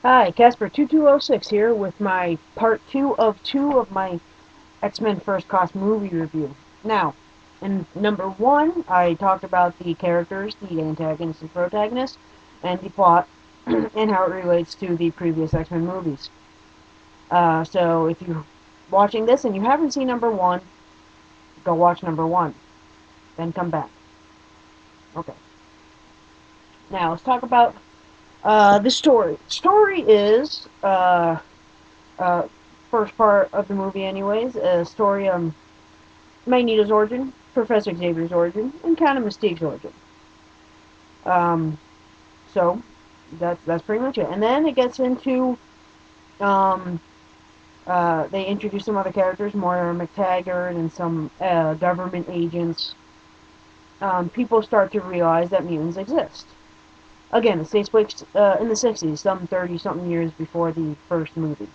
Hi, Casper2206 here with my part 2 of my X-Men First Class movie review. Now, in number 1, I talked about the characters, the antagonists and protagonists, and the plot, and how it relates to the previous X-Men movies. So if you're watching this and you haven't seen number 1, go watch number 1, then come back. Okay. Now, let's talk about the story. Story is, uh, first part of the movie, anyways, a story on Magneto's origin, Professor Xavier's origin, and kind of Mystique's origin. Um, so that's pretty much it. And then it gets into um, they introduce some other characters, Moira McTaggart and some government agents. People start to realize that mutants exist. Again, it takes place in the 60s, some 30 something years before the first movie,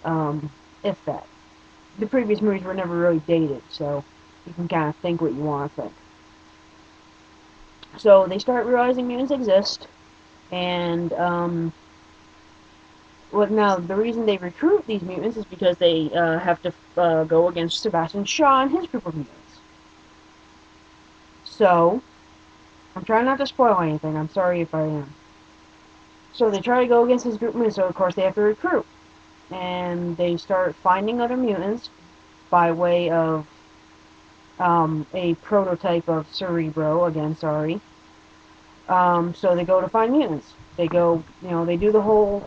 if that. The previous movies were never really dated, so you can kind of think what you want to think. So they start realizing mutants exist, and well, now the reason they recruit these mutants is because they have to go against Sebastian Shaw and his group of mutants. So I'm trying not to spoil anything. I'm sorry if I am. So they try to go against his group of mutants. So of course they have to recruit, and they start finding other mutants by way of a prototype of Cerebro. Again, sorry. So they go to find mutants. They go, they do the whole,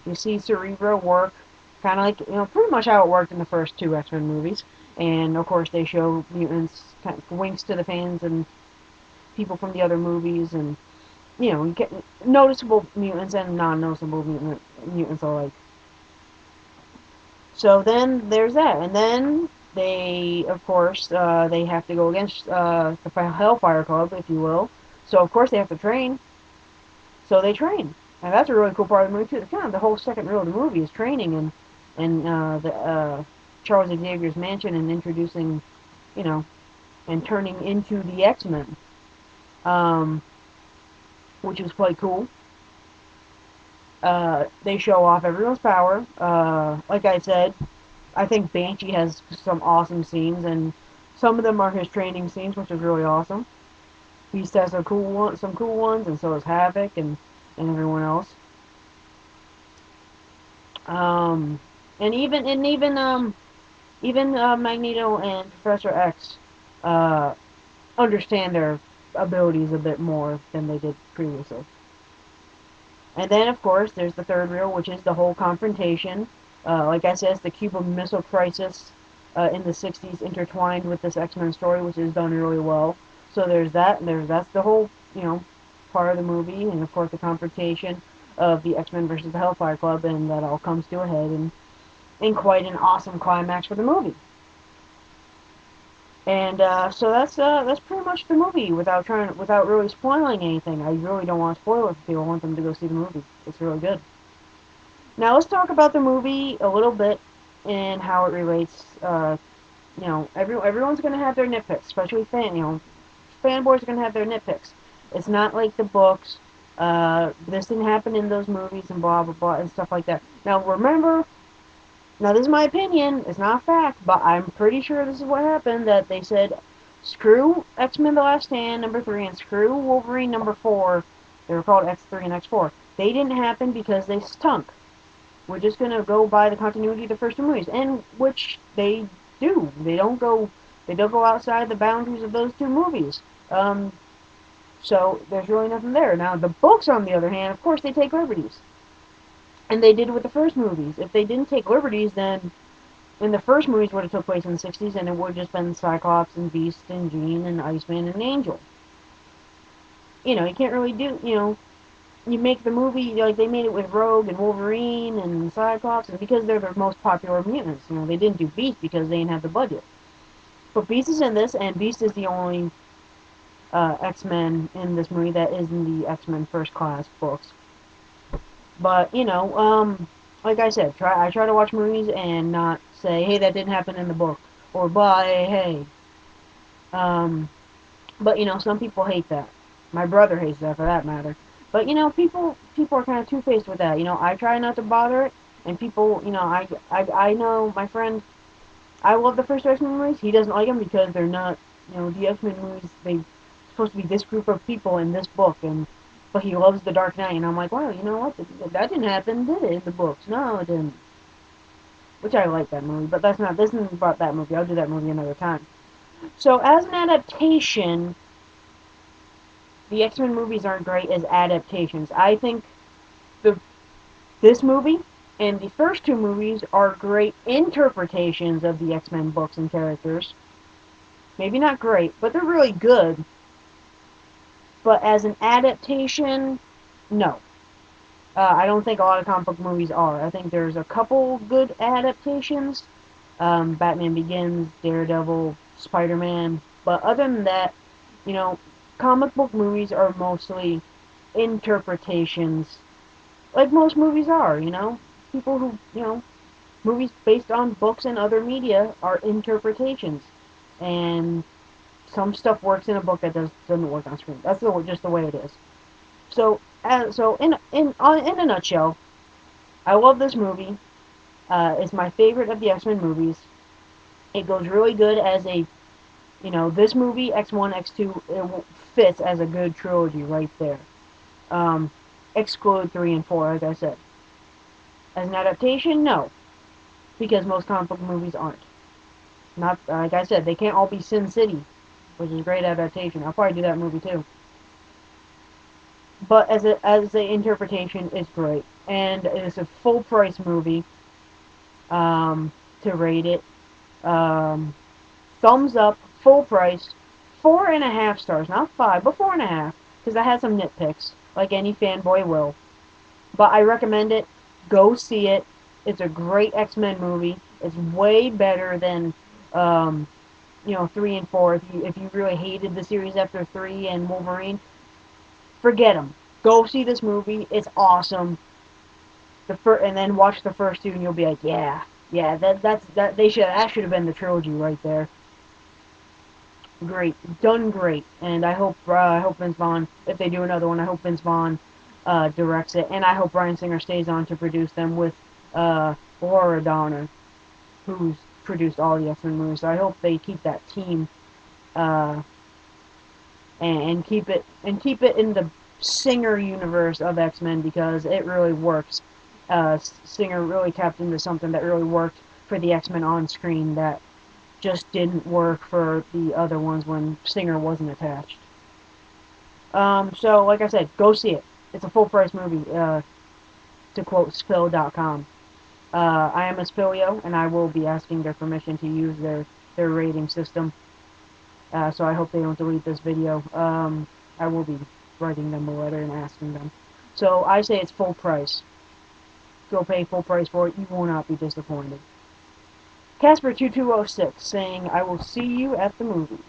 you see Cerebro work, kind of like, pretty much how it worked in the first two X-Men movies. And of course, they show mutants, kind of winks to the fans and people from the other movies, and you get noticeable mutants and non-noticeable mutants alike. So then there's that, and then they, of course, they have to go against the Hellfire Club, if you will. So of course they have to train. So they train, and that's a really cool part of the movie too. It's kind of the whole second reel of the movie is training and the Charles Xavier's mansion and introducing, you know, and turning into the X-Men, um, which was quite cool. They show off everyone's power. Like I said, I think Banshee has some awesome scenes, and some of them are his training scenes, which is really awesome. Beast has some cool ones, and so does Havoc and everyone else. Um, and even Magneto and Professor X uh, understand their abilities a bit more than they did previously. And then, of course, there's the third reel, which is the whole confrontation. Like I said, it's the Cuban Missile Crisis in the 60s intertwined with this X-Men story, which is done really well. So there's that, and that's the whole, part of the movie, and of course the confrontation of the X-Men versus the Hellfire Club, and that all comes to a head in quite an awesome climax for the movie. And so that's pretty much the movie without really spoiling anything. I really don't want to spoil it for people. I want them to go see the movie. It's really good. Now let's talk about the movie a little bit and how it relates. Everyone's gonna have their nitpicks, especially fanboys are gonna have their nitpicks. It's not like the books. This didn't happen in those movies and blah blah blah and stuff like that. Now remember, now, this is my opinion. It's not fact, but I'm pretty sure this is what happened. That they said, screw X-Men: The Last Stand #3 and screw Wolverine #4. They were called X3 and X4. They didn't happen because they stunk. We're just gonna go by the continuity of the first two movies, and which they do. They don't go outside the boundaries of those two movies. So there's really nothing there. Now the books, on the other hand, of course, they take liberties, and they did with the first movies. If they didn't take liberties, then in the first movies would have took place in the 60s, and it would have just been Cyclops and Beast and Jean and Iceman and Angel. You can't really do, you make the movie like they made it with Rogue and Wolverine and Cyclops, and because they're the most popular mutants, they didn't do Beast because they didn't have the budget. But Beast is in this, and Beast is the only X-Men in this movie that is in the X-Men First Class books. But like I said, I try to watch movies and not say, hey, that didn't happen in the book, or bye, hey. Um, but some people hate that. My brother hates that, for that matter. But people are kind of two-faced with that. I try not to bother it, and people, I know my friend. I love the first X-Men movies. He doesn't like them because they're not, the X-Men movies. They're supposed to be this group of people in this book, but he loves the Dark Knight, and I'm like, well, you know what? That didn't happen, did it? In the books, no, it didn't. Which I like that movie, but this isn't about that movie. I'll do that movie another time. So as an adaptation, the X-Men movies aren't great as adaptations. I think the this movie and the first two movies are great interpretations of the X-Men books and characters. Maybe not great, but they're really good. But as an adaptation, no. I don't think a lot of comic book movies are. I think there's a couple good adaptations. Batman Begins, Daredevil, Spider-Man. But other than that, you know, comic book movies are mostly interpretations, like most movies are. People who, movies based on books and other media are interpretations, and some stuff works in a book that doesn't work on screen. That's just the way it is. So in a nutshell, I love this movie. It's my favorite of the X-Men movies. It goes really good as this movie X1, X2, it fits as a good trilogy right there. Um, Exclude 3 and 4, like I said. As an adaptation, no, because most comic book movies aren't. Not like I said, they can't all be Sin City, which is a great adaptation. I'll probably do that movie too. But as a interpretation, it's great, and it's a full price movie. To rate it, um, thumbs up, full price, 4.5 stars, not 5, but 4.5, because I had some nitpicks, like any fanboy will. But I recommend it. Go see it. It's a great X-Men movie. It's way better than, 3 and 4. If you really hated the series after 3 and Wolverine, forget them. Go see this movie. It's awesome. And then watch the first two, and you'll be like, yeah, yeah, that should have been the trilogy right there. Great, done great, and I hope Vince Vaughn, if they do another one, I hope Vince Vaughn directs it, and I hope Bryan Singer stays on to produce them with Laura Donner, who's produced all the X-Men movies. So I hope they keep that team uh, and keep it in the Singer universe of X-Men, because it really works. Singer really tapped into something that really worked for the X-Men on screen that just didn't work for the other ones when Singer wasn't attached. So like I said, go see it. It's a full price movie. To quote Spill.com. I am a Spillio, and I will be asking their permission to use their rating system. So I hope they don't delete this video. I will be writing them a letter and asking them. So I say it's full price. Go pay full price for it. You will not be disappointed. Casper2206 saying, I will see you at the movies.